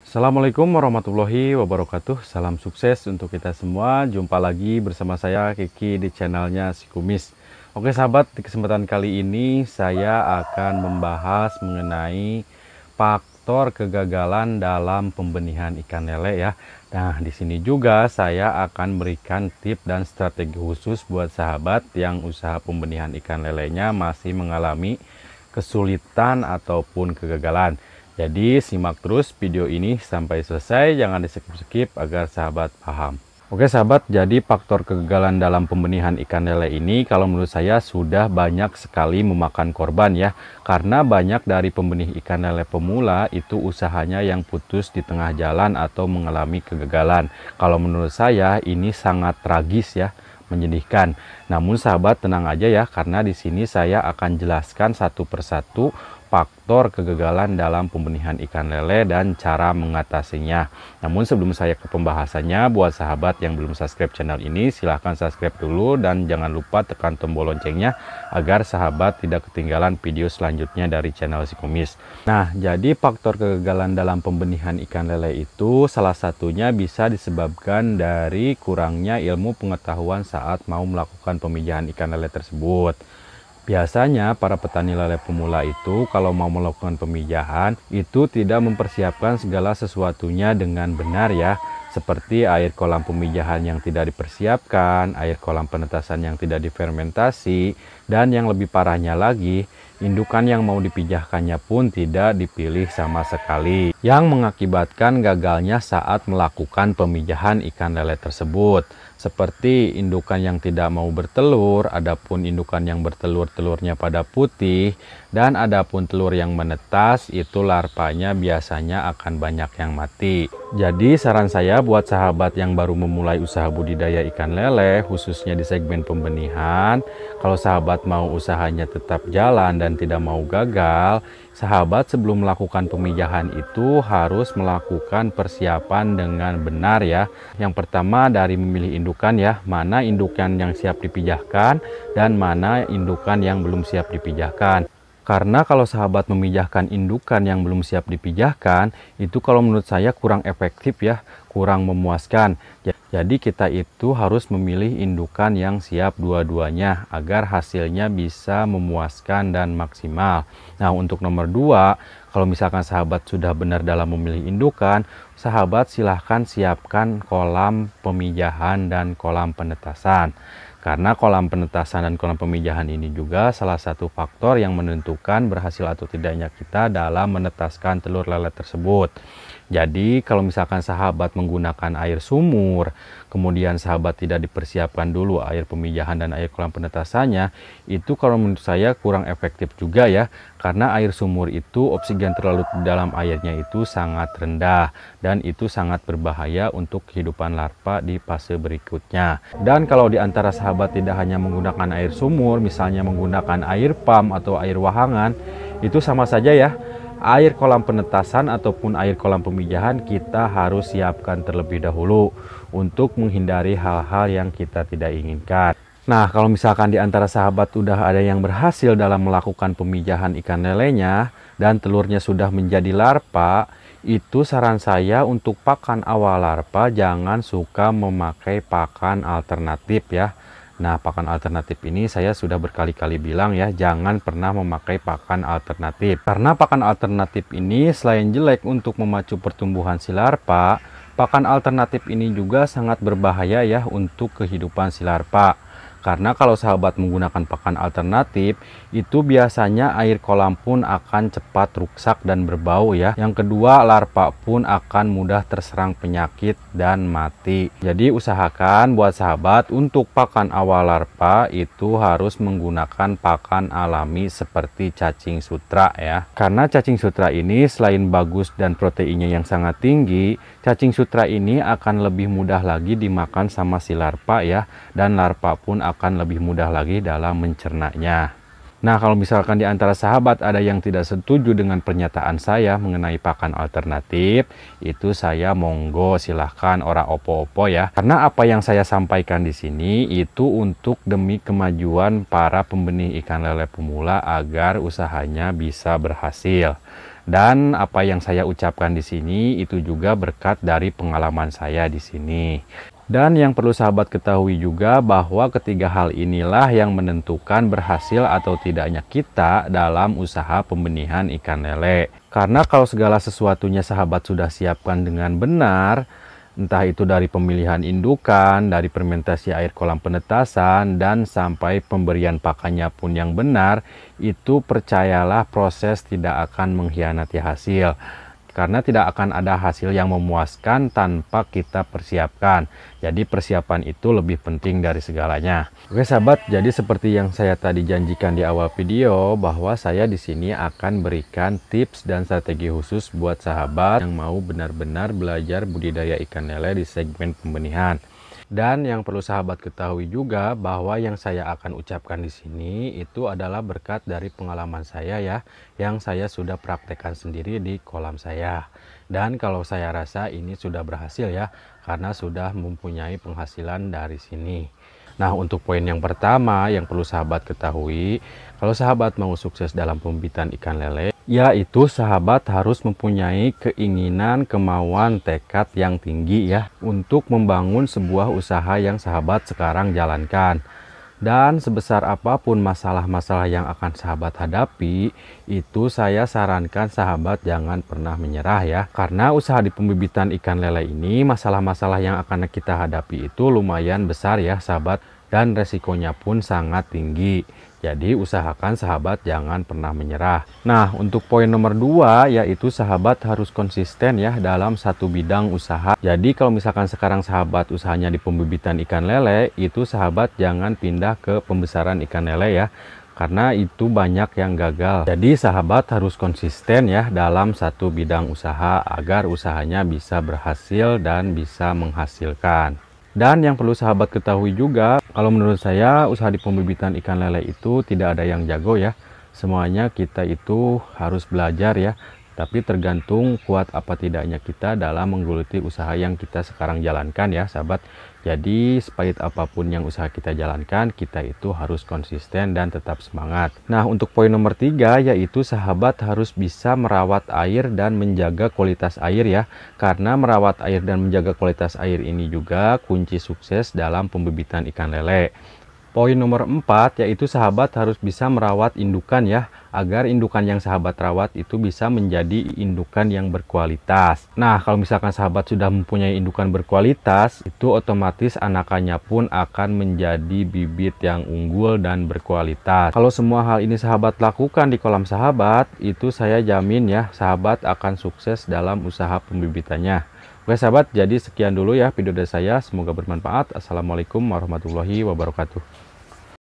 Assalamualaikum warahmatullahi wabarakatuh. Salam sukses untuk kita semua. Jumpa lagi bersama saya Kiki di channelnya Si Kumis. Oke sahabat, di kesempatan kali ini saya akan membahas mengenai faktor kegagalan dalam pembenihan ikan lele ya. Nah, di sini juga saya akan berikan tips dan strategi khusus buat sahabat yang usaha pembenihan ikan lelenya masih mengalami kesulitan ataupun kegagalan. Jadi simak terus video ini sampai selesai, jangan di skip-skip agar sahabat paham. Oke sahabat, jadi faktor kegagalan dalam pembenihan ikan lele ini kalau menurut saya sudah banyak sekali memakan korban ya. Karena banyak dari pembenih ikan lele pemula itu usahanya yang putus di tengah jalan atau mengalami kegagalan. Kalau menurut saya ini sangat tragis ya, menyedihkan. Namun sahabat tenang aja ya, karena di sini saya akan jelaskan satu persatu faktor kegagalan dalam pembenihan ikan lele dan cara mengatasinya. Namun sebelum saya ke pembahasannya, buat sahabat yang belum subscribe channel ini, silahkan subscribe dulu dan jangan lupa tekan tombol loncengnya agar sahabat tidak ketinggalan video selanjutnya dari channel Si Kumis. Nah, jadi faktor kegagalan dalam pembenihan ikan lele itu salah satunya bisa disebabkan dari kurangnya ilmu pengetahuan saat mau melakukan pemijahan ikan lele tersebut. Biasanya para petani lele pemula itu kalau mau melakukan pemijahan itu tidak mempersiapkan segala sesuatunya dengan benar ya. Seperti air kolam pemijahan yang tidak dipersiapkan, air kolam penetasan yang tidak difermentasi, dan yang lebih parahnya lagi, indukan yang mau dipijahkannya pun tidak dipilih sama sekali. Yang mengakibatkan gagalnya saat melakukan pemijahan ikan lele tersebut. Seperti indukan yang tidak mau bertelur, adapun indukan yang bertelur telurnya pada putih, dan adapun telur yang menetas itu larvanya biasanya akan banyak yang mati. Jadi saran saya buat sahabat yang baru memulai usaha budidaya ikan lele, khususnya di segmen pembenihan, kalau sahabat mau usahanya tetap jalan dan tidak mau gagal, sahabat sebelum melakukan pemijahan itu harus melakukan persiapan dengan benar ya. Yang pertama dari memilih indukan ya, mana indukan yang siap dipijahkan dan mana indukan yang belum siap dipijahkan. Karena kalau sahabat memijahkan indukan yang belum siap dipijahkan, itu kalau menurut saya kurang efektif ya, kurang memuaskan. Jadi kita itu harus memilih indukan yang siap dua-duanya agar hasilnya bisa memuaskan dan maksimal. Nah, untuk nomor 2, kalau misalkan sahabat sudah benar dalam memilih indukan, sahabat silahkan siapkan kolam pemijahan dan kolam penetasan. Karena kolam penetasan dan kolam pemijahan ini juga salah satu faktor yang menentukan berhasil atau tidaknya kita dalam menetaskan telur lele tersebut. Jadi kalau misalkan sahabat menggunakan air sumur, kemudian sahabat tidak dipersiapkan dulu air pemijahan dan air kolam penetasannya, itu kalau menurut saya kurang efektif juga ya. Karena air sumur itu oksigen terlalu di dalam airnya itu sangat rendah dan itu sangat berbahaya untuk kehidupan larva di fase berikutnya. Dan kalau di antara sahabat tidak hanya menggunakan air sumur, misalnya menggunakan air pump atau air wahangan, itu sama saja ya. Air kolam penetasan ataupun air kolam pemijahan kita harus siapkan terlebih dahulu untuk menghindari hal-hal yang kita tidak inginkan. Nah, kalau misalkan di antara sahabat udah ada yang berhasil dalam melakukan pemijahan ikan lelenya dan telurnya sudah menjadi larva, itu saran saya untuk pakan awal larva jangan suka memakai pakan alternatif ya. Nah, pakan alternatif ini saya sudah berkali-kali bilang ya, jangan pernah memakai pakan alternatif. Karena pakan alternatif ini selain jelek untuk memacu pertumbuhan si larva, pakan alternatif ini juga sangat berbahaya ya untuk kehidupan si larva. Karena kalau sahabat menggunakan pakan alternatif, itu biasanya air kolam pun akan cepat rusak dan berbau ya. Yang kedua, larva pun akan mudah terserang penyakit dan mati. Jadi usahakan buat sahabat untuk pakan awal larva itu harus menggunakan pakan alami seperti cacing sutra ya. Karena cacing sutra ini selain bagus dan proteinnya yang sangat tinggi, cacing sutra ini akan lebih mudah lagi dimakan sama si larva ya. Dan larva pun akan lebih mudah lagi dalam mencernanya. Nah, kalau misalkan di antara sahabat ada yang tidak setuju dengan pernyataan saya mengenai pakan alternatif, itu saya monggo silahkan ora opo-opo ya. Karena apa yang saya sampaikan di sini itu untuk demi kemajuan para pembenih ikan lele pemula agar usahanya bisa berhasil. Dan apa yang saya ucapkan di sini itu juga berkat dari pengalaman saya di sini. Dan yang perlu sahabat ketahui juga bahwa ketiga hal inilah yang menentukan berhasil atau tidaknya kita dalam usaha pembenihan ikan lele. Karena kalau segala sesuatunya sahabat sudah siapkan dengan benar, entah itu dari pemilihan indukan, dari fermentasi air kolam penetasan, dan sampai pemberian pakannya pun yang benar, itu percayalah proses tidak akan mengkhianati hasil. Karena tidak akan ada hasil yang memuaskan tanpa kita persiapkan. Jadi persiapan itu lebih penting dari segalanya. Oke sahabat, jadi seperti yang saya tadi janjikan di awal video, bahwa saya di sini akan berikan tips dan strategi khusus buat sahabat yang mau benar-benar belajar budidaya ikan lele di segmen pembenihan. Dan yang perlu sahabat ketahui juga bahwa yang saya akan ucapkan di sini itu adalah berkat dari pengalaman saya ya, yang saya sudah praktekkan sendiri di kolam saya. Dan kalau saya rasa ini sudah berhasil ya, karena sudah mempunyai penghasilan dari sini. Nah, untuk poin yang pertama yang perlu sahabat ketahui, kalau sahabat mau sukses dalam pembibitan ikan lele, yaitu sahabat harus mempunyai keinginan, kemauan, tekad yang tinggi ya untuk membangun sebuah usaha yang sahabat sekarang jalankan. Dan sebesar apapun masalah-masalah yang akan sahabat hadapi, itu saya sarankan sahabat jangan pernah menyerah ya. Karena usaha di pembibitan ikan lele ini, masalah-masalah yang akan kita hadapi itu lumayan besar ya sahabat. Dan resikonya pun sangat tinggi. Jadi usahakan sahabat jangan pernah menyerah. Nah, untuk poin nomor 2 yaitu sahabat harus konsisten ya dalam satu bidang usaha. Jadi kalau misalkan sekarang sahabat usahanya di pembibitan ikan lele, itu sahabat jangan pindah ke pembesaran ikan lele ya. Karena itu banyak yang gagal. Jadi sahabat harus konsisten ya dalam satu bidang usaha agar usahanya bisa berhasil dan bisa menghasilkan. Dan yang perlu sahabat ketahui juga, kalau menurut saya usaha di pembibitan ikan lele itu tidak ada yang jago ya. Semuanya kita itu harus belajar ya. Tapi tergantung kuat apa tidaknya kita dalam menggeluti usaha yang kita sekarang jalankan ya sahabat. Jadi sepahit apapun yang usaha kita jalankan, kita itu harus konsisten dan tetap semangat. Nah, untuk poin nomor 3 yaitu sahabat harus bisa merawat air dan menjaga kualitas air ya. Karena merawat air dan menjaga kualitas air ini juga kunci sukses dalam pembibitan ikan lele. Poin nomor 4 yaitu sahabat harus bisa merawat indukan ya, agar indukan yang sahabat rawat itu bisa menjadi indukan yang berkualitas. Nah, kalau misalkan sahabat sudah mempunyai indukan berkualitas, itu otomatis anakannya pun akan menjadi bibit yang unggul dan berkualitas. Kalau semua hal ini sahabat lakukan di kolam sahabat, itu saya jamin ya, sahabat akan sukses dalam usaha pembibitannya. Oke sahabat, jadi sekian dulu ya video dari saya, semoga bermanfaat. Assalamualaikum warahmatullahi wabarakatuh.